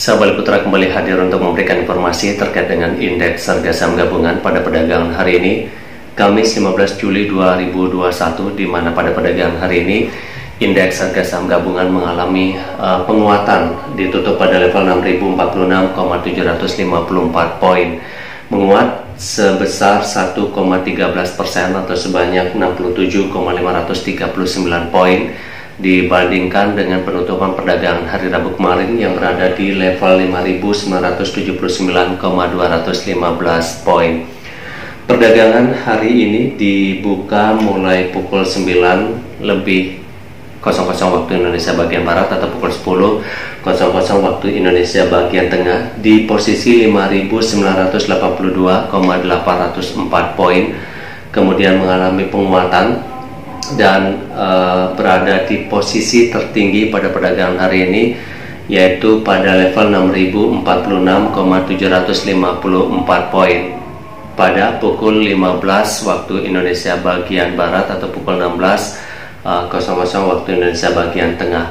Sahabat Putra kembali hadir untuk memberikan informasi terkait dengan indeks harga saham gabungan pada perdagangan hari ini, Kamis 15 Juli 2021, di mana pada perdagangan hari ini indeks harga saham gabungan mengalami penguatan, ditutup pada level 6046,754 poin, menguat sebesar 1,13% atau sebanyak 67,539 poin dibandingkan dengan penutupan perdagangan hari Rabu kemarin yang berada di level 5.979,215 poin. Perdagangan hari ini dibuka mulai pukul 9 lebih 00 waktu Indonesia bagian Barat atau pukul 10.00 waktu Indonesia bagian Tengah di posisi 5.982,804 poin, kemudian mengalami penguatan dan berada di posisi tertinggi pada perdagangan hari ini, yaitu pada level 6.046,754 poin pada pukul 15 waktu Indonesia bagian Barat atau pukul 16.00 waktu Indonesia bagian Tengah.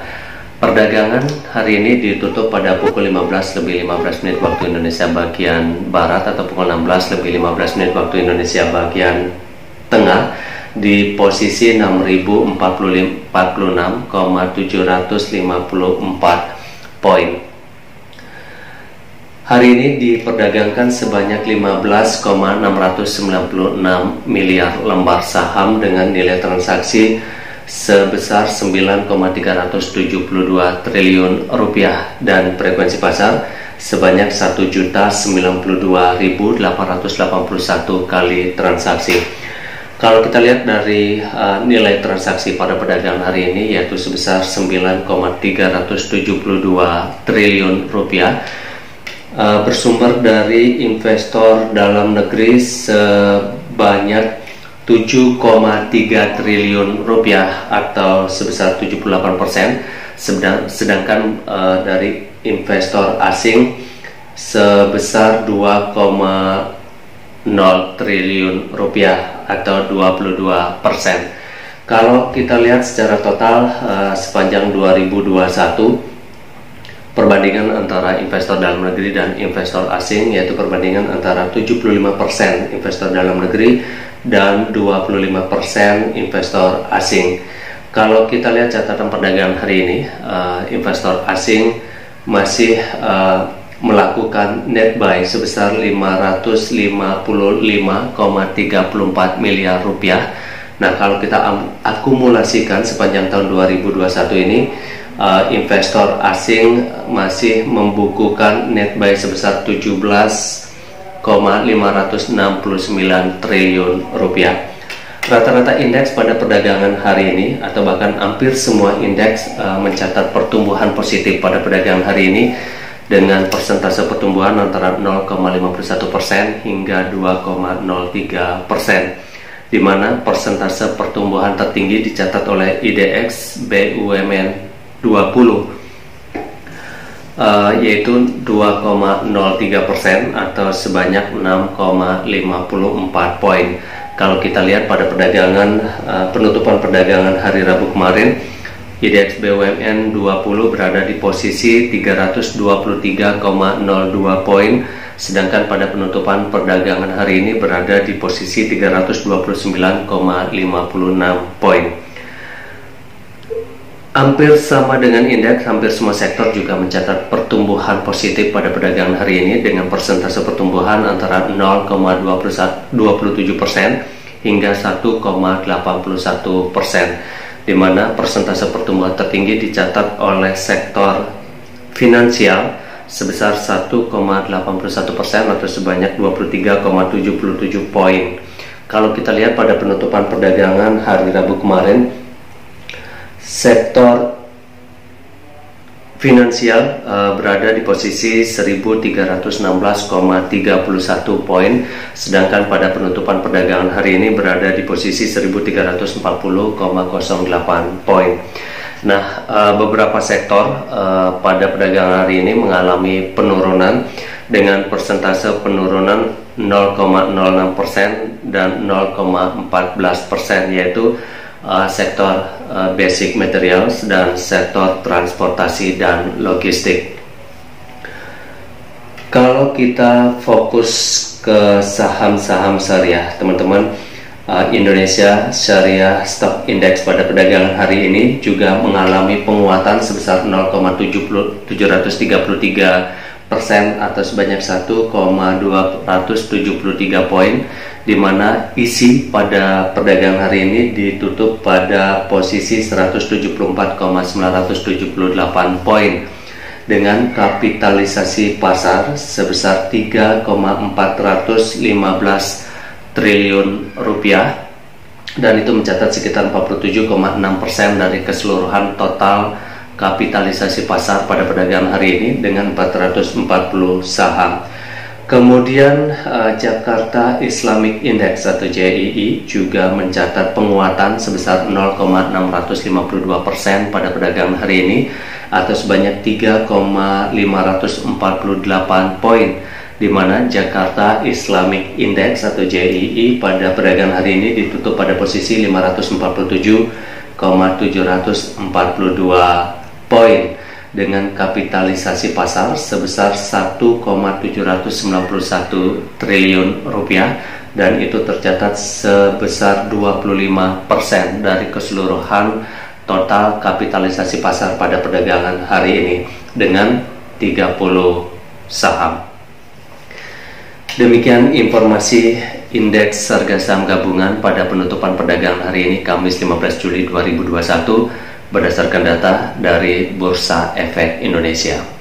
Perdagangan hari ini ditutup pada pukul 15 lebih 15 menit waktu Indonesia bagian Barat atau pukul 16 lebih 15 menit waktu Indonesia bagian Tengah di posisi 6.046,754 poin. Hari ini diperdagangkan sebanyak 15,696 miliar lembar saham dengan nilai transaksi sebesar 9,372 triliun rupiah dan frekuensi pasar sebanyak 1.092.881 kali transaksi. Kalau kita lihat dari nilai transaksi pada perdagangan hari ini, yaitu sebesar 9,372 triliun rupiah, bersumber dari investor dalam negeri sebanyak 7,3 triliun rupiah atau sebesar 78%, sedangkan dari investor asing sebesar 2,0 triliun rupiah atau 22%. Kalau kita lihat secara total sepanjang 2021, perbandingan antara investor dalam negeri dan investor asing, yaitu perbandingan antara 75% investor dalam negeri dan 25% investor asing. Kalau kita lihat catatan perdagangan hari ini, investor asing masih melakukan net buy sebesar 555,34 miliar rupiah. Nah, kalau kita akumulasikan sepanjang tahun 2021 ini, investor asing masih membukukan net buy sebesar 17,569 triliun rupiah. Rata-rata indeks pada perdagangan hari ini atau bahkan hampir semua indeks mencatat pertumbuhan positif pada perdagangan hari ini dengan persentase pertumbuhan antara 0,51% hingga 2,03%, di mana persentase pertumbuhan tertinggi dicatat oleh IDX BUMN 20, yaitu 2,03% atau sebanyak 6,54 poin. Kalau kita lihat pada perdagangan penutupan perdagangan hari Rabu kemarin, IDX BUMN 20 berada di posisi 323,02 poin, sedangkan pada penutupan perdagangan hari ini berada di posisi 329,56 poin. Hampir sama dengan indeks, hampir semua sektor juga mencatat pertumbuhan positif pada perdagangan hari ini dengan persentase pertumbuhan antara 0,27% hingga 1,81%. Di mana persentase pertumbuhan tertinggi dicatat oleh sektor finansial sebesar 1,81% atau sebanyak 23,77 poin. Kalau kita lihat pada penutupan perdagangan hari Rabu kemarin, sektor finansial berada di posisi 1.316,31 poin, sedangkan pada penutupan perdagangan hari ini berada di posisi 1.340,08 poin. Nah, beberapa sektor pada perdagangan hari ini mengalami penurunan dengan persentase penurunan 0,06% dan 0,14%, yaitu sektor basic materials dan sektor transportasi dan logistik. Kalau kita fokus ke saham-saham syariah, teman-teman, Indonesia Syariah Stock Index pada perdagangan hari ini juga mengalami penguatan sebesar 0,733% atau sebanyak 1,273 poin, di mana isi pada perdagangan hari ini ditutup pada posisi 174,978 poin dengan kapitalisasi pasar sebesar 3,415 triliun rupiah, dan itu mencatat sekitar 47,6% dari keseluruhan total kapitalisasi pasar pada perdagangan hari ini dengan 440 saham. Kemudian Jakarta Islamic Index atau JII juga mencatat penguatan sebesar 0,652% pada perdagangan hari ini atau sebanyak 3,548 poin, di mana Jakarta Islamic Index atau JII pada perdagangan hari ini ditutup pada posisi 547,742 poin dengan kapitalisasi pasar sebesar 1,791 triliun rupiah, dan itu tercatat sebesar 25% dari keseluruhan total kapitalisasi pasar pada perdagangan hari ini dengan 30 saham. Demikian informasi indeks harga saham gabungan pada penutupan perdagangan hari ini Kamis 15 Juli 2021 berdasarkan data dari Bursa Efek Indonesia.